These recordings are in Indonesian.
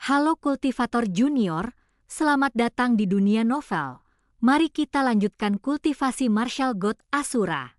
Halo kultivator junior, selamat datang di dunia novel. Mari kita lanjutkan kultivasi martial god Asura.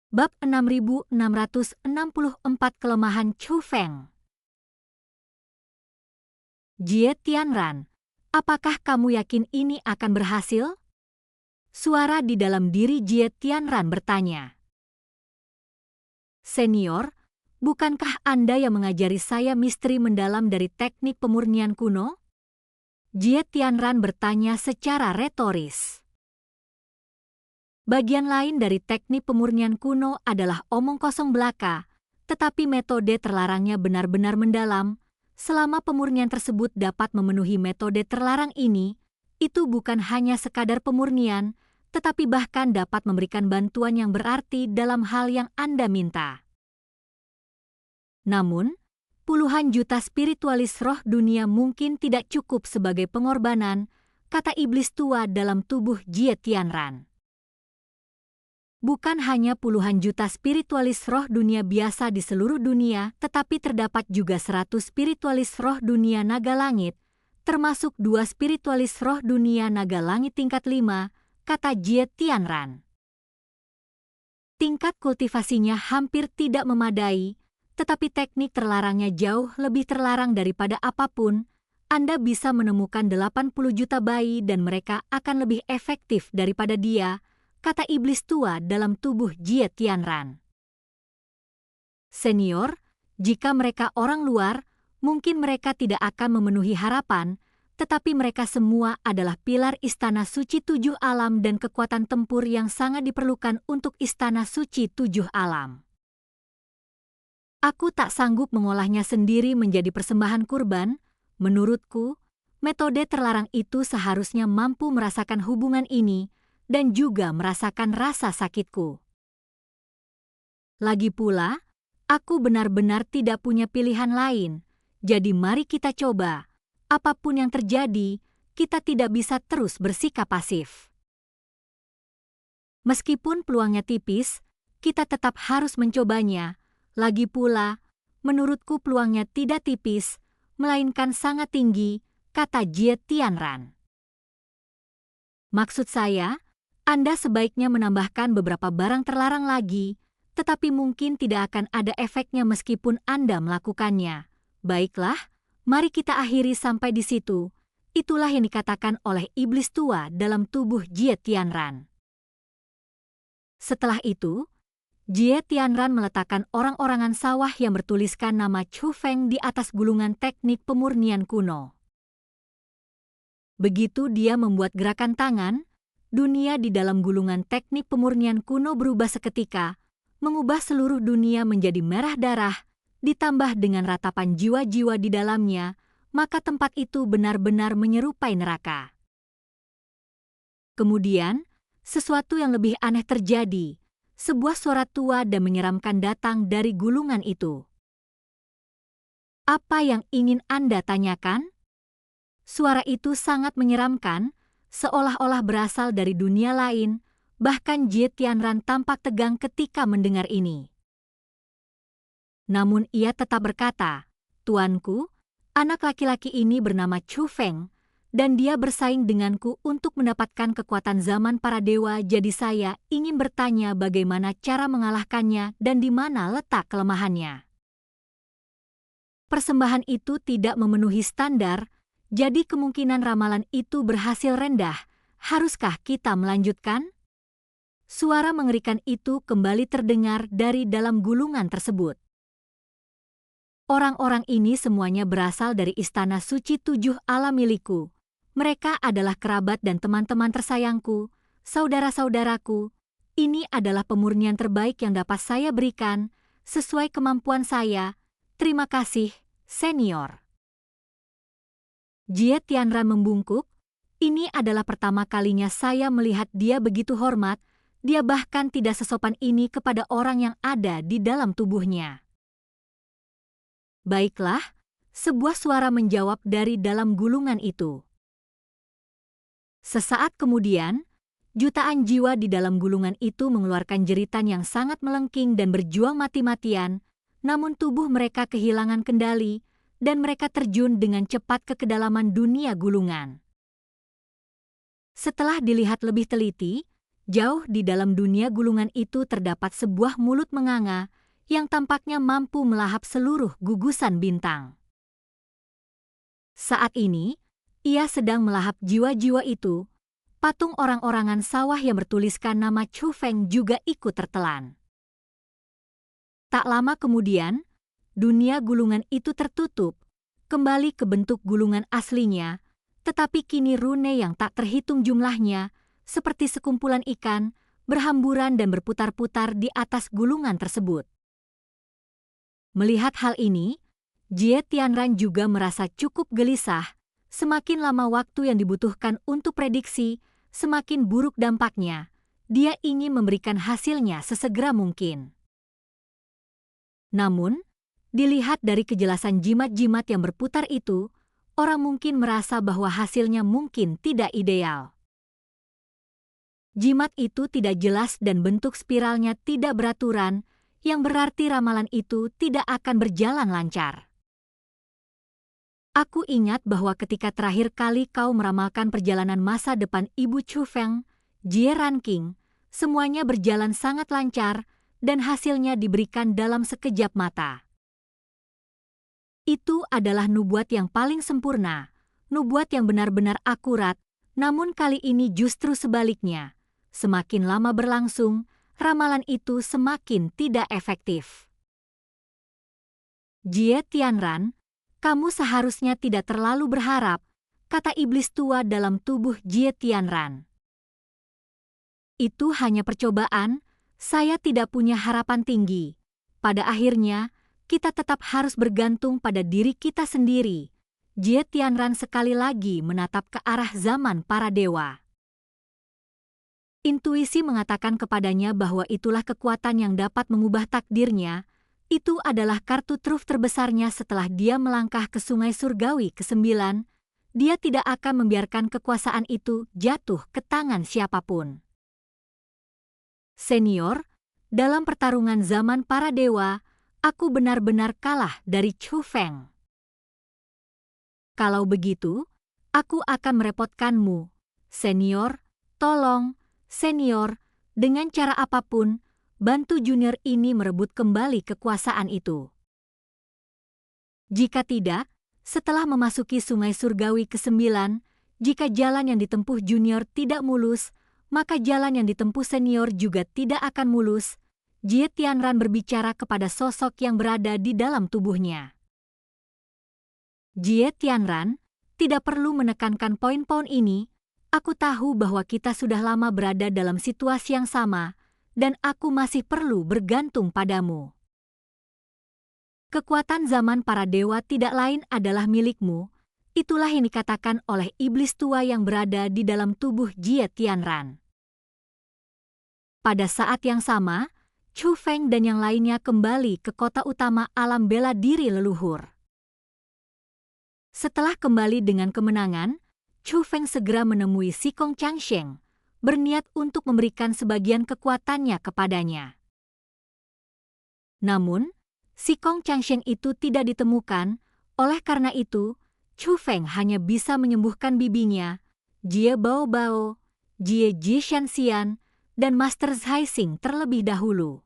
Bab 6664 Kelemahan Chu Feng. Jie Tianran, apakah kamu yakin ini akan berhasil? Suara di dalam diri Jie Tianran bertanya. Senior, bukankah Anda yang mengajari saya misteri mendalam dari teknik pemurnian kuno? Jie Tianran bertanya secara retoris. Bagian lain dari teknik pemurnian kuno adalah omong kosong belaka, tetapi metode terlarangnya benar-benar mendalam. Selama pemurnian tersebut dapat memenuhi metode terlarang ini, itu bukan hanya sekadar pemurnian, tetapi bahkan dapat memberikan bantuan yang berarti dalam hal yang Anda minta. Namun, puluhan juta spiritualis roh dunia mungkin tidak cukup sebagai pengorbanan, kata iblis tua dalam tubuh Jie Tianran. Bukan hanya puluhan juta spiritualis roh dunia biasa di seluruh dunia, tetapi terdapat juga 100 spiritualis roh dunia naga langit, termasuk 2 spiritualis roh dunia naga langit tingkat 5, kata Jie Tianran. Tingkat kultivasinya hampir tidak memadai, tetapi teknik terlarangnya jauh lebih terlarang daripada apapun. Anda bisa menemukan 80 juta bayi dan mereka akan lebih efektif daripada dia, kata iblis tua dalam tubuh Jie Tianran. Senior, jika mereka orang luar, mungkin mereka tidak akan memenuhi harapan, tetapi mereka semua adalah pilar istana suci 7 alam dan kekuatan tempur yang sangat diperlukan untuk istana suci 7 alam. Aku tak sanggup mengolahnya sendiri menjadi persembahan kurban. Menurutku, metode terlarang itu seharusnya mampu merasakan hubungan ini dan juga merasakan rasa sakitku. Lagi pula, aku benar-benar tidak punya pilihan lain, jadi mari kita coba. Apapun yang terjadi, kita tidak bisa terus bersikap pasif. Meskipun peluangnya tipis, kita tetap harus mencobanya. Lagi pula, menurutku peluangnya tidak tipis, melainkan sangat tinggi, kata Jie Tianran. Maksud saya, Anda sebaiknya menambahkan beberapa barang terlarang lagi, tetapi mungkin tidak akan ada efeknya meskipun Anda melakukannya. Baiklah, mari kita akhiri sampai di situ. Itulah yang dikatakan oleh iblis tua dalam tubuh Jie Tianran. Setelah itu, Jie Tianran meletakkan orang-orangan sawah yang bertuliskan nama Chu Feng di atas gulungan teknik pemurnian kuno. Begitu dia membuat gerakan tangan, dunia di dalam gulungan teknik pemurnian kuno berubah seketika, mengubah seluruh dunia menjadi merah darah, ditambah dengan ratapan jiwa-jiwa di dalamnya, maka tempat itu benar-benar menyerupai neraka. Kemudian, sesuatu yang lebih aneh terjadi. Sebuah suara tua dan menyeramkan datang dari gulungan itu. Apa yang ingin Anda tanyakan? Suara itu sangat menyeramkan, seolah-olah berasal dari dunia lain, bahkan Jie Tianran tampak tegang ketika mendengar ini. Namun ia tetap berkata, "Tuanku, anak laki-laki ini bernama Chu Feng, dan dia bersaing denganku untuk mendapatkan kekuatan zaman para dewa, jadi saya ingin bertanya bagaimana cara mengalahkannya dan di mana letak kelemahannya." Persembahan itu tidak memenuhi standar, jadi kemungkinan ramalan itu berhasil rendah. Haruskah kita melanjutkan? Suara mengerikan itu kembali terdengar dari dalam gulungan tersebut. Orang-orang ini semuanya berasal dari istana suci 7 alam milikku. Mereka adalah kerabat dan teman-teman tersayangku, saudara-saudaraku. Ini adalah pemurnian terbaik yang dapat saya berikan, sesuai kemampuan saya. Terima kasih, senior. Jie Tianran membungkuk. Ini adalah pertama kalinya saya melihat dia begitu hormat. Dia bahkan tidak sesopan ini kepada orang yang ada di dalam tubuhnya. Baiklah, sebuah suara menjawab dari dalam gulungan itu. Sesaat kemudian, jutaan jiwa di dalam gulungan itu mengeluarkan jeritan yang sangat melengking dan berjuang mati-matian, namun tubuh mereka kehilangan kendali, dan mereka terjun dengan cepat ke kedalaman dunia gulungan. Setelah dilihat lebih teliti, jauh di dalam dunia gulungan itu terdapat sebuah mulut menganga yang tampaknya mampu melahap seluruh gugusan bintang. Saat ini, ia sedang melahap jiwa-jiwa itu. Patung orang-orangan sawah yang bertuliskan nama Chu Feng juga ikut tertelan. Tak lama kemudian, dunia gulungan itu tertutup, kembali ke bentuk gulungan aslinya, tetapi kini rune yang tak terhitung jumlahnya, seperti sekumpulan ikan, berhamburan dan berputar-putar di atas gulungan tersebut. Melihat hal ini, Jie Tianran juga merasa cukup gelisah. Semakin lama waktu yang dibutuhkan untuk prediksi, semakin buruk dampaknya. Dia ingin memberikan hasilnya sesegera mungkin. Namun, dilihat dari kejelasan jimat-jimat yang berputar itu, orang mungkin merasa bahwa hasilnya mungkin tidak ideal. Jimat itu tidak jelas dan bentuk spiralnya tidak beraturan, yang berarti ramalan itu tidak akan berjalan lancar. Aku ingat bahwa ketika terakhir kali kau meramalkan perjalanan masa depan Ibu Chu Feng, Jie Ranking, semuanya berjalan sangat lancar dan hasilnya diberikan dalam sekejap mata. Itu adalah nubuat yang paling sempurna, nubuat yang benar-benar akurat, namun kali ini justru sebaliknya. Semakin lama berlangsung, ramalan itu semakin tidak efektif. Jie Tianran, kamu seharusnya tidak terlalu berharap, kata iblis tua dalam tubuh Jie Tianran. Itu hanya percobaan, saya tidak punya harapan tinggi. Pada akhirnya, kita tetap harus bergantung pada diri kita sendiri. Jie Tianran sekali lagi menatap ke arah zaman para dewa. Intuisi mengatakan kepadanya bahwa itulah kekuatan yang dapat mengubah takdirnya. Itu adalah kartu truf terbesarnya setelah dia melangkah ke sungai surgawi ke-9. Dia tidak akan membiarkan kekuasaan itu jatuh ke tangan siapapun. Senior, dalam pertarungan zaman para dewa, aku benar-benar kalah dari Chu Feng. Kalau begitu, aku akan merepotkanmu. Senior, tolong, senior, dengan cara apapun, bantu junior ini merebut kembali kekuasaan itu. Jika tidak, setelah memasuki sungai surgawi ke-9, jika jalan yang ditempuh junior tidak mulus, maka jalan yang ditempuh senior juga tidak akan mulus. Jie Tianran berbicara kepada sosok yang berada di dalam tubuhnya. Jie Tianran, tidak perlu menekankan poin-poin ini. Aku tahu bahwa kita sudah lama berada dalam situasi yang sama, dan aku masih perlu bergantung padamu. Kekuatan zaman para dewa tidak lain adalah milikmu. Itulah yang dikatakan oleh iblis tua yang berada di dalam tubuh Jie Tianran. Pada saat yang sama, Chu Feng dan yang lainnya kembali ke kota utama alam bela diri leluhur. Setelah kembali dengan kemenangan, Chu Feng segera menemui Sikong Changsheng, berniat untuk memberikan sebagian kekuatannya kepadanya. Namun, Sikong Changsheng itu tidak ditemukan, oleh karena itu, Chu Feng hanya bisa menyembuhkan bibinya, Jie Baobao, Jie Jishanxian, dan Master Zhai Xing terlebih dahulu.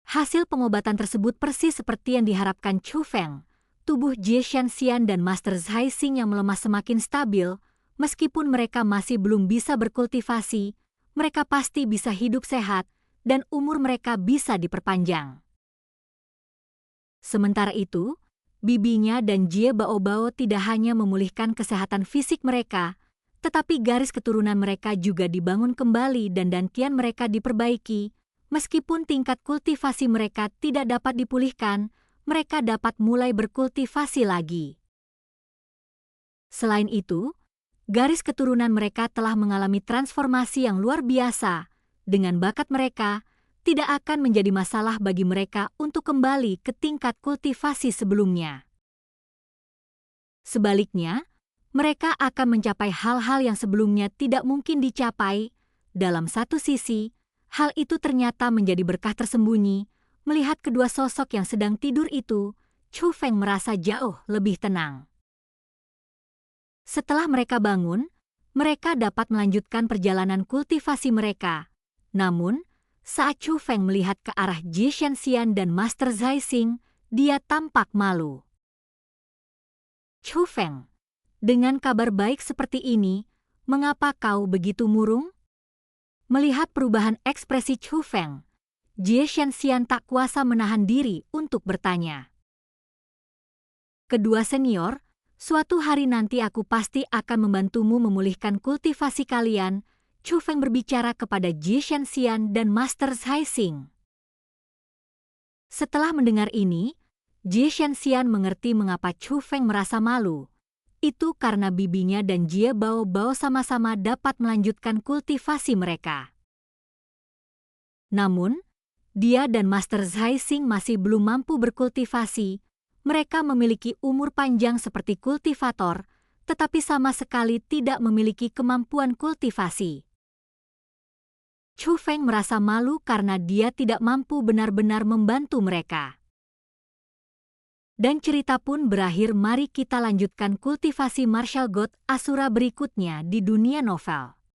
Hasil pengobatan tersebut persis seperti yang diharapkan Chu Feng. Tubuh Jie Shanxian dan Master Zhai Xing yang melemah semakin stabil. Meskipun mereka masih belum bisa berkultivasi, mereka pasti bisa hidup sehat dan umur mereka bisa diperpanjang. Sementara itu, bibinya dan Jie Baobao tidak hanya memulihkan kesehatan fisik mereka, tetapi garis keturunan mereka juga dibangun kembali dan dantian mereka diperbaiki. Meskipun tingkat kultivasi mereka tidak dapat dipulihkan, mereka dapat mulai berkultivasi lagi. Selain itu, garis keturunan mereka telah mengalami transformasi yang luar biasa. Dengan bakat mereka, tidak akan menjadi masalah bagi mereka untuk kembali ke tingkat kultivasi sebelumnya. Sebaliknya, mereka akan mencapai hal-hal yang sebelumnya tidak mungkin dicapai. Dalam satu sisi, hal itu ternyata menjadi berkah tersembunyi. Melihat kedua sosok yang sedang tidur itu, Chu Feng merasa jauh lebih tenang. Setelah mereka bangun, mereka dapat melanjutkan perjalanan kultivasi mereka. Namun, saat Chu Feng melihat ke arah Jie Shenxian dan Master Zai Xing, dia tampak malu. Chu Feng, dengan kabar baik seperti ini, mengapa kau begitu murung? Melihat perubahan ekspresi Chu Feng, Jie Shenxian tak kuasa menahan diri untuk bertanya. Kedua senior, suatu hari nanti aku pasti akan membantumu memulihkan kultivasi kalian, Chu Feng berbicara kepada Jie Shenxian dan Master Zai Xing. Setelah mendengar ini, Jie Shenxian mengerti mengapa Chu Feng merasa malu. Itu karena bibinya dan Jie Bao sama-sama dapat melanjutkan kultivasi mereka. Namun, dia dan Master Zai Xing masih belum mampu berkultivasi. Mereka memiliki umur panjang seperti kultivator, tetapi sama sekali tidak memiliki kemampuan kultivasi. Chu Feng merasa malu karena dia tidak mampu benar-benar membantu mereka. Dan cerita pun berakhir. Mari kita lanjutkan kultivasi martial god Asura berikutnya di dunia novel.